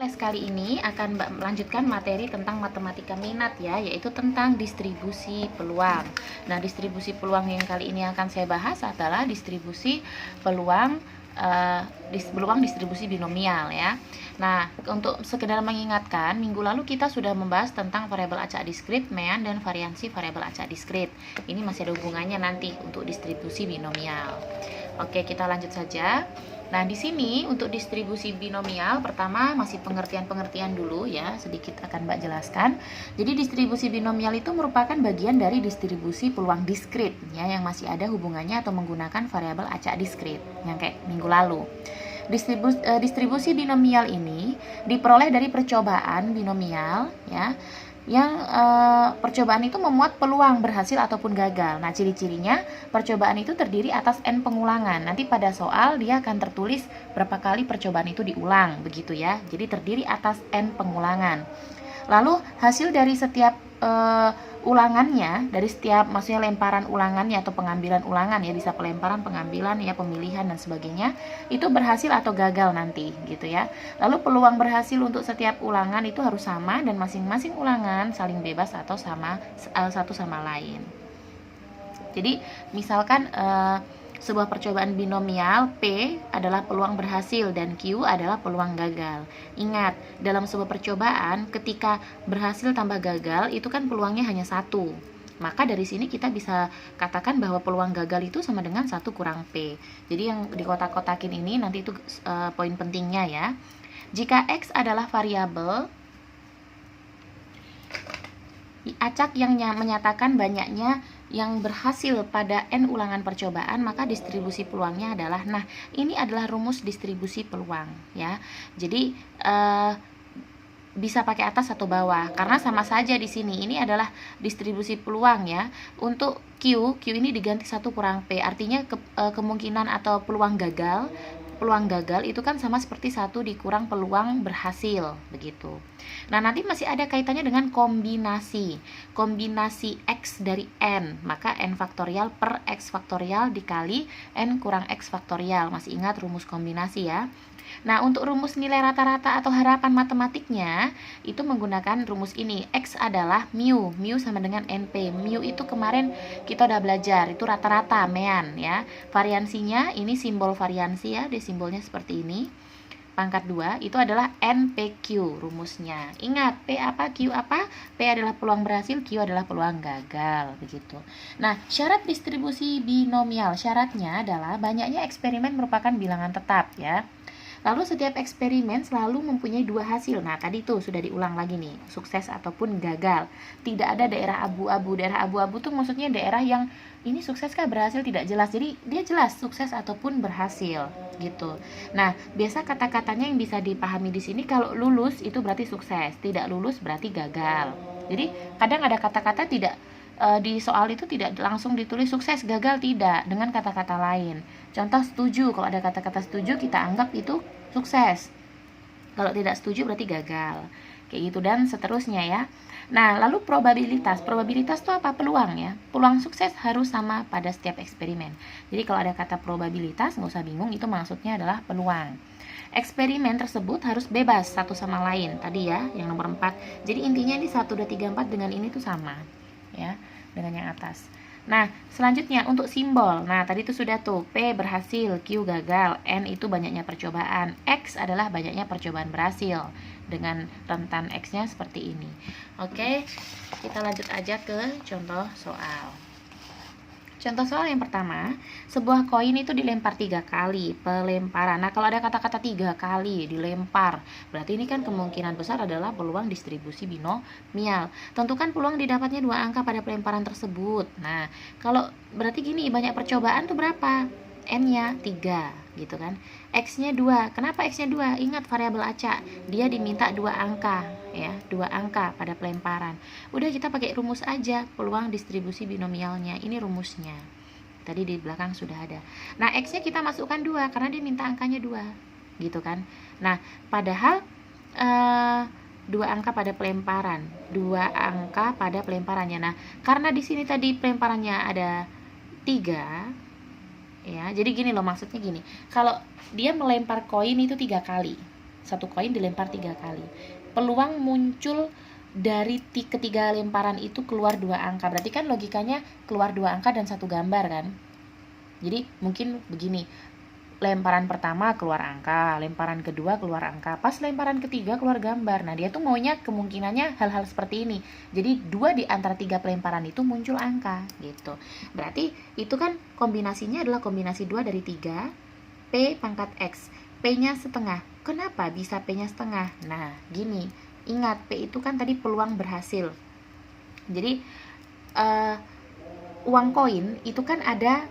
podcast kali ini akan melanjutkan materi tentang matematika minat ya, yaitu tentang distribusi peluang. Nah, distribusi peluang yang kali ini akan saya bahas adalah distribusi peluang distribusi binomial ya. Nah, untuk sekedar mengingatkan, minggu lalu kita sudah membahas tentang variabel acak diskrit, mean, dan variansi variabel acak diskrit. Ini masih ada hubungannya nanti untuk distribusi binomial. Oke, kita lanjut saja. Nah, di sini untuk distribusi binomial pertama masih pengertian-pengertian dulu ya, sedikit akan Mbak jelaskan. Jadi distribusi binomial itu merupakan bagian dari distribusi peluang diskrit ya, yang masih ada hubungannya atau menggunakan variabel acak diskrit yang kayak minggu lalu. Distribusi binomial ini diperoleh dari percobaan binomial ya, yang percobaan itu memuat peluang berhasil ataupun gagal. Nah, ciri-cirinya percobaan itu terdiri atas n pengulangan. Nanti pada soal dia akan tertulis berapa kali percobaan itu diulang, begitu ya. Jadi terdiri atas n pengulangan. Lalu hasil dari setiap ulangannya, dari setiap maksudnya lemparan ulangannya atau pengambilan ulangan ya, bisa pelemparan, pengambilan ya, pemilihan dan sebagainya, itu berhasil atau gagal nanti gitu ya. Lalu peluang berhasil untuk setiap ulangan itu harus sama dan masing-masing ulangan saling bebas atau sama satu sama lain. Jadi misalkan sebuah percobaan binomial P adalah peluang berhasil dan Q adalah peluang gagal. Ingat, dalam sebuah percobaan ketika berhasil tambah gagal itu kan peluangnya hanya 1. Maka dari sini kita bisa katakan bahwa peluang gagal itu sama dengan 1 kurang P. Jadi yang di kotak-kotakin ini nanti itu poin pentingnya ya. Jika X adalah variabel acak yang menyatakan banyaknya yang berhasil pada n ulangan percobaan, maka distribusi peluangnya adalah, nah ini adalah rumus distribusi peluang ya. Jadi bisa pakai atas atau bawah karena sama saja di sini. Ini adalah distribusi peluang ya. Untuk Q ini diganti 1 kurang P, artinya kemungkinan atau peluang gagal itu kan sama seperti 1 dikurang peluang berhasil begitu. Nah, nanti masih ada kaitannya dengan kombinasi X dari N, maka N faktorial per X faktorial dikali N kurang X faktorial. Masih ingat rumus kombinasi ya. Nah, untuk rumus nilai rata-rata atau harapan matematiknya itu menggunakan rumus ini. X adalah mu sama dengan NP. Mu itu kemarin kita udah belajar, itu rata-rata mean ya. Variansinya ini simbol variansi ya, di simbolnya seperti ini. Pangkat 2 itu adalah NPQ rumusnya. Ingat, P apa, Q apa? P adalah peluang berhasil, Q adalah peluang gagal begitu. Nah, syarat distribusi binomial, syaratnya adalah banyaknya eksperimen merupakan bilangan tetap ya. Lalu setiap eksperimen selalu mempunyai 2 hasil. Nah, tadi tuh sudah diulang lagi nih, sukses ataupun gagal. Tidak ada daerah abu-abu. Daerah abu-abu tuh maksudnya daerah yang ini sukses kah, berhasil, tidak jelas. Jadi dia jelas sukses ataupun berhasil gitu. Nah, biasa kata-katanya yang bisa dipahami di sini, kalau lulus itu berarti sukses, tidak lulus berarti gagal. Jadi kadang ada kata-kata tidak di soal itu tidak langsung ditulis sukses, gagal, tidak, dengan kata-kata lain. Contoh setuju, kalau ada kata-kata setuju kita anggap itu sukses, kalau tidak setuju berarti gagal, kayak gitu dan seterusnya ya. Nah, lalu probabilitas itu apa? Peluang ya. Peluang sukses harus sama pada setiap eksperimen. Jadi kalau ada kata probabilitas nggak usah bingung, itu maksudnya adalah peluang. Eksperimen tersebut harus bebas satu sama lain tadi ya, yang nomor 4. Jadi intinya ini 1, 2, 3, 4 dengan ini tuh sama ya, dengan yang atas. Nah, selanjutnya untuk simbol. Nah, tadi itu sudah tuh, P berhasil, Q gagal, N itu banyaknya percobaan, X adalah banyaknya percobaan berhasil dengan rentan X-nya seperti ini. Oke, kita lanjut aja ke contoh soal. Contoh soal yang pertama, sebuah koin itu dilempar 3 kali, pelemparan. Nah, kalau ada kata-kata 3 kali dilempar, berarti ini kan kemungkinan besar adalah peluang distribusi binomial. Tentukan peluang didapatnya 2 angka pada pelemparan tersebut. Nah, kalau berarti gini, banyak percobaan tuh berapa? N-nya 3 gitu kan. X-nya 2. Kenapa X-nya 2? Ingat variabel acak, dia diminta 2 angka ya, 2 angka pada pelemparan. Udah kita pakai rumus aja, peluang distribusi binomialnya. Ini rumusnya. Tadi di belakang sudah ada. Nah, X-nya kita masukkan 2 karena dia minta angkanya 2 gitu kan. Nah, padahal 2 angka pada pelemparan, 2 angka pada pelemparannya. Nah, karena di sini tadi pelemparannya ada 3 ya, jadi gini loh, maksudnya gini, kalau dia melempar koin itu 3 kali, satu koin dilempar 3 kali. Peluang muncul dari ketiga lemparan itu keluar 2 angka. Berarti kan logikanya keluar 2 angka dan satu gambar kan. Jadi mungkin begini, lemparan pertama keluar angka, lemparan kedua keluar angka, pas lemparan ketiga keluar gambar. Nah, dia tuh maunya kemungkinannya hal-hal seperti ini. Jadi 2 di antara 3 pelemparan itu muncul angka gitu. Berarti itu kan kombinasinya adalah kombinasi 2 dari 3 P pangkat X. P-nya setengah. Kenapa bisa P-nya setengah? Nah, gini, ingat P itu kan tadi peluang berhasil. Jadi uang koin itu kan ada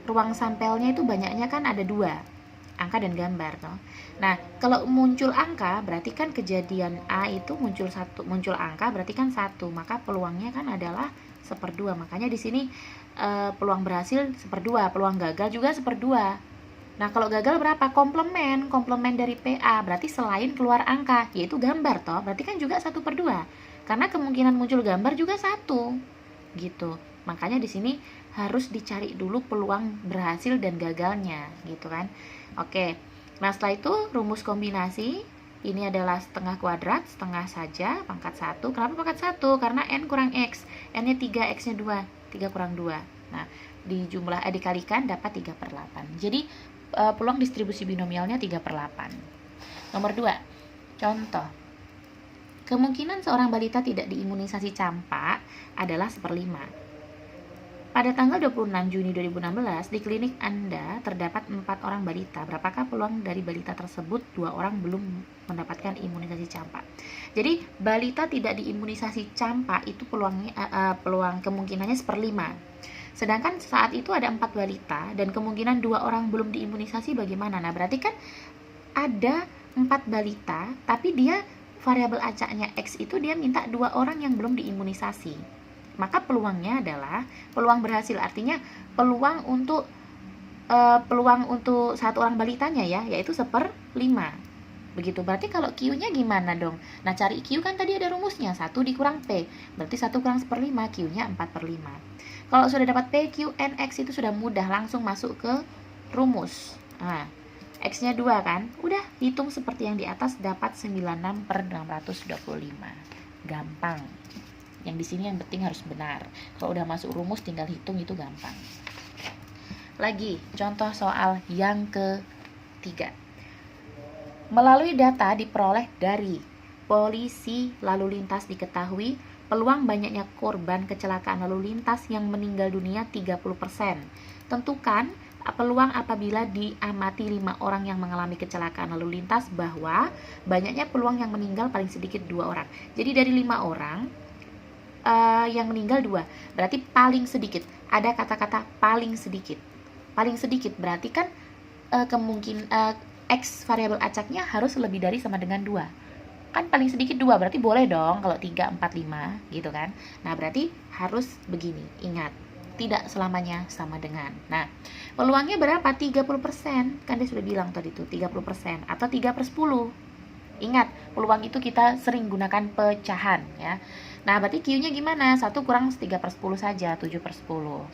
ruang sampelnya, itu banyaknya kan ada 2, angka dan gambar toh. Nah, kalau muncul angka berarti kan kejadian A itu muncul angka berarti kan 1, maka peluangnya kan adalah 1/2. Makanya di sini peluang berhasil 1/2, peluang gagal juga 1/2. Nah, kalau gagal berapa? Komplement dari PA berarti selain keluar angka yaitu gambar toh, berarti kan juga 1/2. Karena kemungkinan muncul gambar juga 1 gitu. Makanya di sini harus dicari dulu peluang berhasil dan gagalnya gitu kan. Oke. Nah, setelah itu rumus kombinasi ini adalah setengah kuadrat, setengah saja, pangkat 1. Kenapa pangkat 1? Karena n kurang x. N-nya 3, x-nya 2. 3 kurang 2. Nah, dikalikan dapat 3/8. Jadi peluang distribusi binomialnya 3/8. Nomor 2. Contoh. Kemungkinan seorang balita tidak diimunisasi campak adalah 1/5. Pada tanggal 26 Juni 2016, di klinik Anda terdapat 4 orang balita. Berapakah peluang dari balita tersebut 2 orang belum mendapatkan imunisasi campak? Jadi, balita tidak diimunisasi campak itu peluang kemungkinannya 1/5. Sedangkan saat itu ada 4 balita dan kemungkinan 2 orang belum diimunisasi bagaimana? Nah, berarti kan ada 4 balita, tapi dia variabel acaknya X itu dia minta 2 orang yang belum diimunisasi. Maka peluangnya adalah peluang berhasil, artinya peluang untuk satu orang balitanya ya, yaitu 1/5. Begitu. Berarti kalau Q-nya gimana dong? Nah, cari Q kan tadi ada rumusnya, 1 dikurang P. Berarti 1 kurang 1/5, Q-nya 4/5. Kalau sudah dapat P, Q, N, X itu sudah mudah, langsung masuk ke rumus. Nah, X-nya 2 kan? Udah, hitung seperti yang di atas, dapat 96/625. Gampang. Yang di sini yang penting harus benar. Kalau udah masuk rumus tinggal hitung, itu gampang. Lagi, contoh soal yang ketiga. Melalui data diperoleh dari polisi lalu lintas diketahui peluang banyaknya korban kecelakaan lalu lintas yang meninggal dunia 30%. Tentukan peluang apabila diamati 5 orang yang mengalami kecelakaan lalu lintas bahwa banyaknya peluang yang meninggal paling sedikit 2 orang. Jadi dari 5 orang yang meninggal 2, berarti paling sedikit. Ada kata-kata paling sedikit. Paling sedikit berarti kan X variabel acaknya harus lebih dari sama dengan 2. Kan paling sedikit 2, berarti boleh dong kalau 3, 4, 5 gitu kan. Nah, berarti harus begini. Ingat, tidak selamanya sama dengan. Nah, peluangnya berapa? 30%. Kan dia sudah bilang tadi tuh 30% atau 3/10. Ingat, peluang itu kita sering gunakan pecahan ya. Nah, berarti Q-nya gimana? 1 kurang 3/10 saja, 7/10.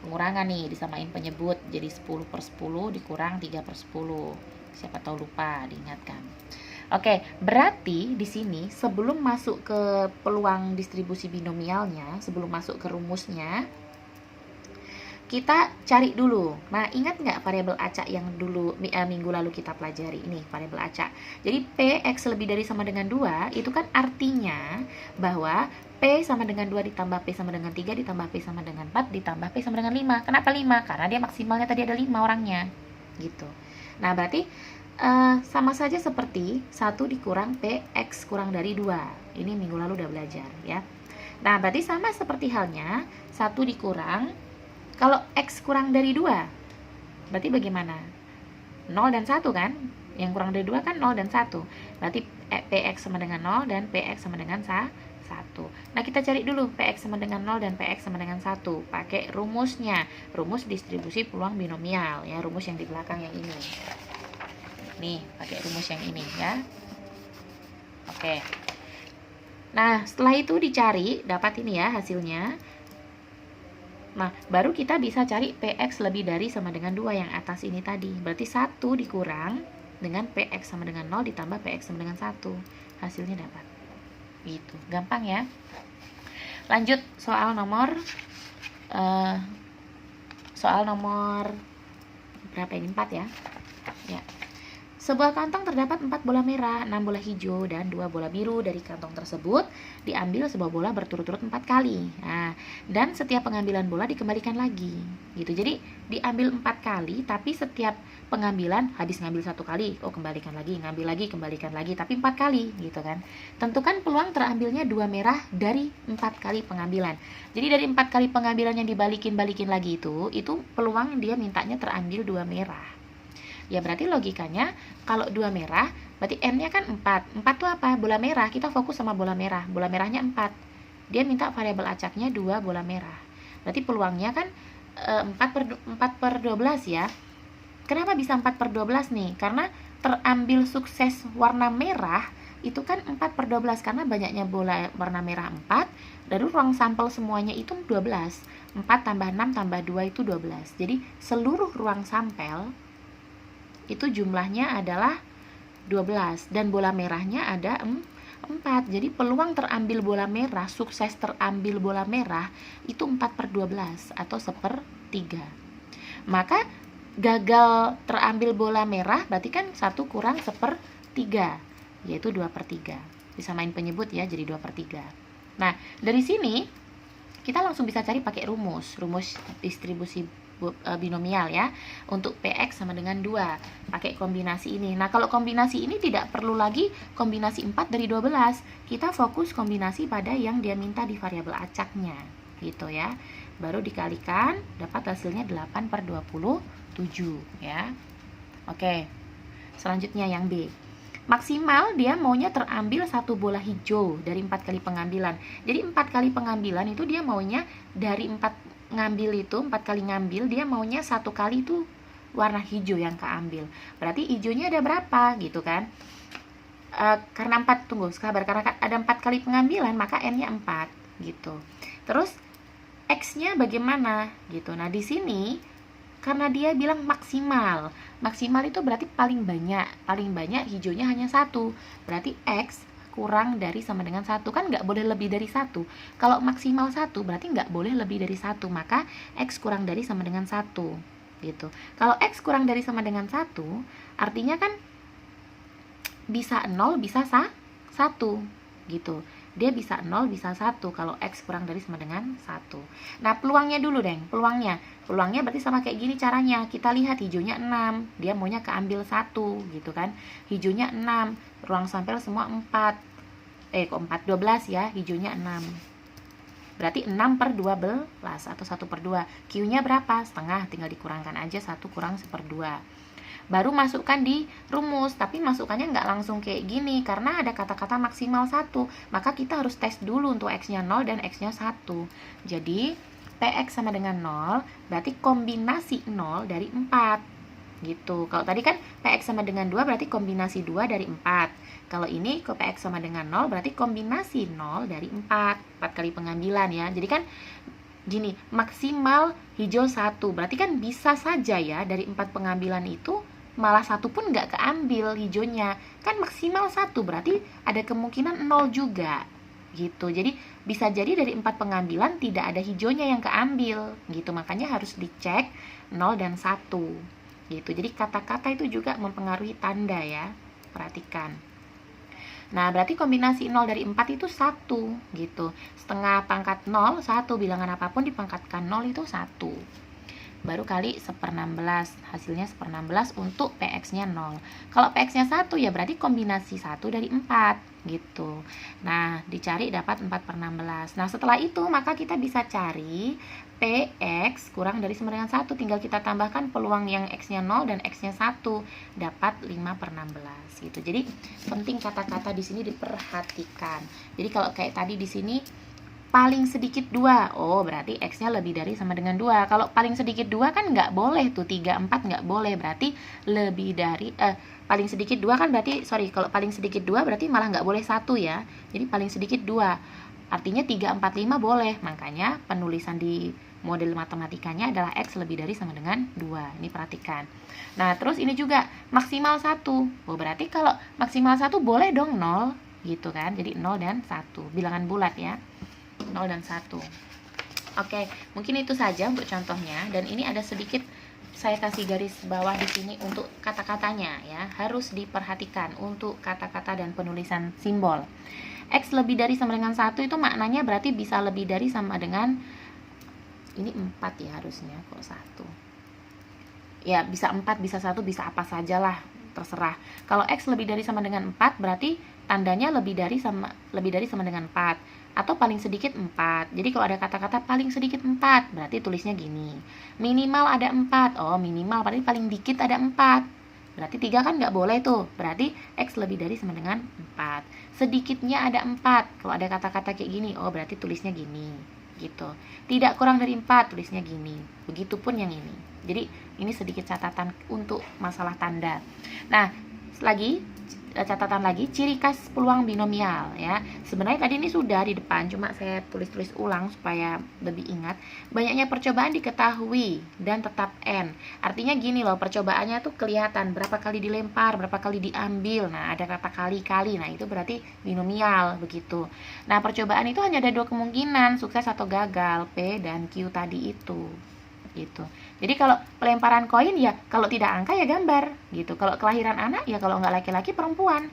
Pengurangan nih, disamain penyebut, jadi 10/10 dikurang 3/10. Siapa tahu lupa, diingatkan. Oke, berarti di sini sebelum masuk ke peluang distribusi binomialnya, sebelum masuk ke rumusnya, kita cari dulu. Nah, ingat nggak variabel acak yang dulu minggu lalu kita pelajari? Ini variabel acak. Jadi P X lebih dari sama dengan 2 itu kan artinya bahwa P sama dengan 2 ditambah P sama dengan 3 ditambah P sama dengan 4 ditambah P sama dengan 5. Kenapa 5? Karena dia maksimalnya tadi ada 5 orangnya. Gitu. Nah, berarti sama saja seperti 1 dikurang P X kurang dari 2. Ini minggu lalu udah belajar ya. Nah, berarti sama seperti halnya 1 dikurang, kalau X kurang dari 2, berarti bagaimana? 0 dan 1 kan? Yang kurang dari 2 kan 0 dan 1. Berarti PX sama dengan 0 dan PX sama dengan 1. Nah, kita cari dulu PX sama dengan 0 dan PX sama dengan 1. Pakai rumusnya. Rumus distribusi peluang binomial. Ya, rumus yang di belakang yang ini. Nih, pakai rumus yang ini ya. Oke. Nah, setelah itu dicari, dapat ini ya hasilnya. Nah, baru kita bisa cari PX lebih dari sama dengan 2 yang atas ini tadi. Berarti 1 dikurang dengan PX sama dengan 0 ditambah PX sama dengan 1. Hasilnya dapat. Gitu. Gampang ya. Lanjut soal nomor berapa ini? 4 ya. Ya. Sebuah kantong terdapat 4 bola merah, 6 bola hijau, dan 2 bola biru. Dari kantong tersebut diambil sebuah bola berturut-turut 4 kali. Nah, dan setiap pengambilan bola dikembalikan lagi. Gitu. Jadi diambil 4 kali, tapi setiap pengambilan habis ngambil 1 kali, oh kembalikan lagi, ngambil lagi, kembalikan lagi, tapi 4 kali gitu kan. Tentukan peluang terambilnya 2 merah dari 4 kali pengambilan. Jadi dari 4 kali pengambilan yang dibalikin lagi itu peluang dia mintanya terambil 2 merah. Ya berarti logikanya kalau 2 merah berarti N-nya kan 4. 4 itu apa? Bola merah. Kita fokus sama bola merah. Bola merahnya 4. Dia minta variabel acaknya 2 bola merah. Berarti peluangnya kan 4 per 12 ya. Kenapa bisa 4 per 12 nih? Karena terambil sukses warna merah itu kan 4 per 12 karena banyaknya bola warna merah 4. Lalu ruang sampel semuanya itu 12. 4 tambah 6 tambah 2 itu 12. Jadi seluruh ruang sampel itu jumlahnya adalah 12 dan bola merahnya ada 4. Jadi peluang terambil bola merah, sukses terambil bola merah itu 4 per 12 atau 1/3. Maka gagal terambil bola merah berarti kan 1 kurang 1/3, yaitu 2/3. Bisa main penyebut ya, jadi 2/3. Nah, dari sini kita langsung bisa cari pakai rumus distribusi binomial ya, untuk PX sama dengan 2 pakai kombinasi ini. Nah kalau kombinasi ini tidak perlu lagi kombinasi 4 dari 12, kita fokus kombinasi pada yang dia minta di variabel acaknya gitu ya. Baru dikalikan dapat hasilnya 8 per 27 ya. Oke, selanjutnya yang B. Maksimal dia maunya terambil 1 bola hijau dari 4 kali pengambilan. Jadi 4 kali pengambilan itu dia maunya dari 4 ngambil itu 4 kali ngambil, dia maunya 1 kali itu warna hijau yang keambil. Berarti hijaunya ada berapa gitu kan? Karena 4, karena ada 4 kali pengambilan maka N-nya 4 gitu. Terus X-nya bagaimana gitu. Nah di sini karena dia bilang maksimal itu berarti paling banyak hijaunya hanya 1. Berarti X kurang dari sama dengan 1, kan nggak boleh lebih dari 1. Kalau maksimal 1 berarti nggak boleh lebih dari 1, maka X kurang dari sama dengan 1 gitu. Kalau X kurang dari sama dengan 1 artinya kan bisa 0 bisa 1 gitu. Dia bisa 0 bisa 1 kalau X kurang dari sama dengan 1. Nah peluangnya dulu deng, peluangnya berarti sama kayak gini caranya. Kita lihat hijaunya 6, dia maunya keambil 1 gitu kan. Hijaunya 6, ruang sampel semua 4. Kok 4? 12 ya, hijaunya 6. Berarti 6 per 12 atau 1 per 2. Q-nya berapa? Setengah, tinggal dikurangkan aja 1 kurang 1/2. Baru masukkan di rumus, tapi masukannya nggak langsung kayak gini karena ada kata-kata maksimal 1. Maka kita harus tes dulu untuk X-nya 0 dan X-nya 1. Jadi PX sama dengan 0 berarti kombinasi 0 dari 4 gitu. Kalau tadi kan PX sama dengan 2 berarti kombinasi 2 dari 4. Kalau ini ke PX sama dengan 0 berarti kombinasi 0 dari 4 kali pengambilan ya. Jadi kan gini, maksimal hijau 1 berarti kan bisa saja ya dari 4 pengambilan itu malah 1 pun nggak keambil hijaunya. Kan maksimal 1 berarti ada kemungkinan 0 juga gitu. Jadi bisa jadi dari 4 pengambilan tidak ada hijaunya yang keambil gitu. Makanya harus dicek 0 dan 1 gitu. Jadi kata-kata itu juga mempengaruhi tanda ya. Perhatikan. Nah berarti kombinasi 0 dari 4 itu 1 gitu. Setengah pangkat 0 1, bilangan apapun dipangkatkan 0 itu 1. Baru kali 1/16, hasilnya 1/16 untuk PX-nya 0. Kalau PX-nya 1 ya berarti kombinasi 1 dari 4 gitu. Nah dicari dapat 4/16. Nah setelah itu maka kita bisa cari PX kurang dari sama dengan 1. Tinggal kita tambahkan peluang yang X-nya 0 dan X-nya 1, dapat 5/16 gitu. Jadi penting kata-kata di sini diperhatikan. Jadi kalau kayak tadi di sini paling sedikit 2, oh berarti X-nya lebih dari sama dengan 2. Kalau paling sedikit 2 kan nggak boleh tuh, 3, 4 nggak boleh. Berarti lebih dari, paling sedikit 2 kan berarti, kalau paling sedikit 2 berarti malah nggak boleh 1 ya. Jadi paling sedikit 2, artinya 3, 4, 5 boleh. Makanya penulisan di model matematikanya adalah X lebih dari sama dengan 2. Ini perhatikan. Nah, terus ini juga maksimal 1. Oh, berarti kalau maksimal 1 boleh dong 0, gitu kan. Jadi 0 dan 1. Bilangan bulat ya. 0 dan 1. Oke, mungkin itu saja untuk contohnya. Dan ini ada sedikit saya kasih garis bawah di sini untuk kata-katanya ya. Harus diperhatikan untuk kata-kata dan penulisan simbol. X lebih dari sama dengan 1 itu maknanya berarti bisa lebih dari sama dengan, ini 4 ya harusnya, kok 1. Ya, bisa 4, bisa 1, bisa apa sajalah, terserah. Kalau X lebih dari sama dengan 4 berarti tandanya lebih dari sama dengan 4. Atau paling sedikit 4. Jadi kalau ada kata-kata paling sedikit 4, berarti tulisnya gini. Minimal ada 4. Oh, minimal berarti paling dikit ada 4. Berarti 3 kan nggak boleh tuh. Berarti X lebih dari sama dengan 4. Sedikitnya ada 4. Kalau ada kata-kata kayak gini, oh berarti tulisnya gini. Gitu. Tidak kurang dari 4, tulisnya gini. Begitupun yang ini. Jadi ini sedikit catatan untuk masalah tanda. Nah, catatan lagi, ciri khas peluang binomial ya. Sebenarnya tadi ini sudah di depan, cuma saya tulis-tulis ulang supaya lebih ingat. Banyaknya percobaan diketahui dan tetap N. Artinya gini loh, percobaannya tuh kelihatan berapa kali dilempar, berapa kali diambil. Nah, ada kata kali-kali. Nah, itu berarti binomial begitu. Nah, percobaan itu hanya ada 2 kemungkinan, sukses atau gagal, P dan Q tadi itu. Gitu. Jadi kalau pelemparan koin ya kalau tidak angka ya gambar gitu. Kalau kelahiran anak ya kalau nggak laki-laki perempuan.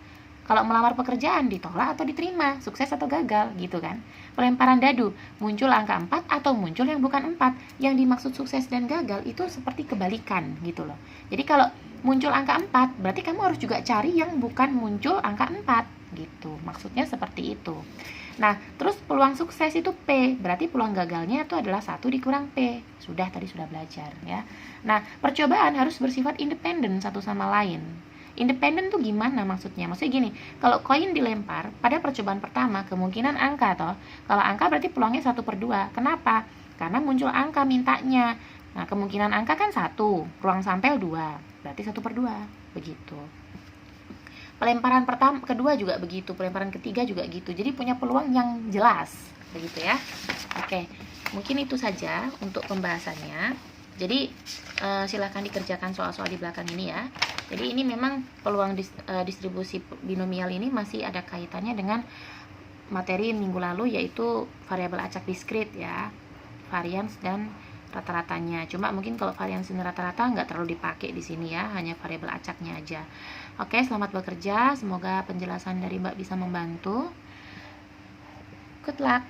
Kalau melamar pekerjaan ditolak atau diterima, sukses atau gagal gitu kan. Pelemparan dadu, muncul angka 4 atau muncul yang bukan 4. Yang dimaksud sukses dan gagal itu seperti kebalikan gitu loh. Jadi kalau muncul angka 4 berarti kamu harus juga cari yang bukan muncul angka 4 gitu. Maksudnya seperti itu. Nah, terus peluang sukses itu P, berarti peluang gagalnya itu adalah 1 dikurang P. Tadi sudah belajar ya. Nah, percobaan harus bersifat independen satu sama lain. Independen tuh gimana maksudnya? Maksudnya gini, kalau koin dilempar pada percobaan pertama kemungkinan angka toh. Kalau angka berarti peluangnya 1/2. Kenapa? Karena muncul angka mintanya. Nah, kemungkinan angka kan 1, ruang sampel 2, berarti 1/2, begitu. Pelemparan kedua juga begitu, pelemparan ketiga juga gitu. Jadi punya peluang yang jelas, begitu ya. Oke, mungkin itu saja untuk pembahasannya. Jadi silahkan dikerjakan soal-soal di belakang ini ya. Jadi ini memang peluang distribusi binomial ini masih ada kaitannya dengan materi minggu lalu, yaitu variabel acak diskrit ya, varians dan rata-ratanya. Cuma mungkin kalau varians dan rata-rata nggak terlalu dipakai di sini ya, hanya variabel acaknya aja. Oke, selamat bekerja. Semoga penjelasan dari Mbak bisa membantu. Good luck.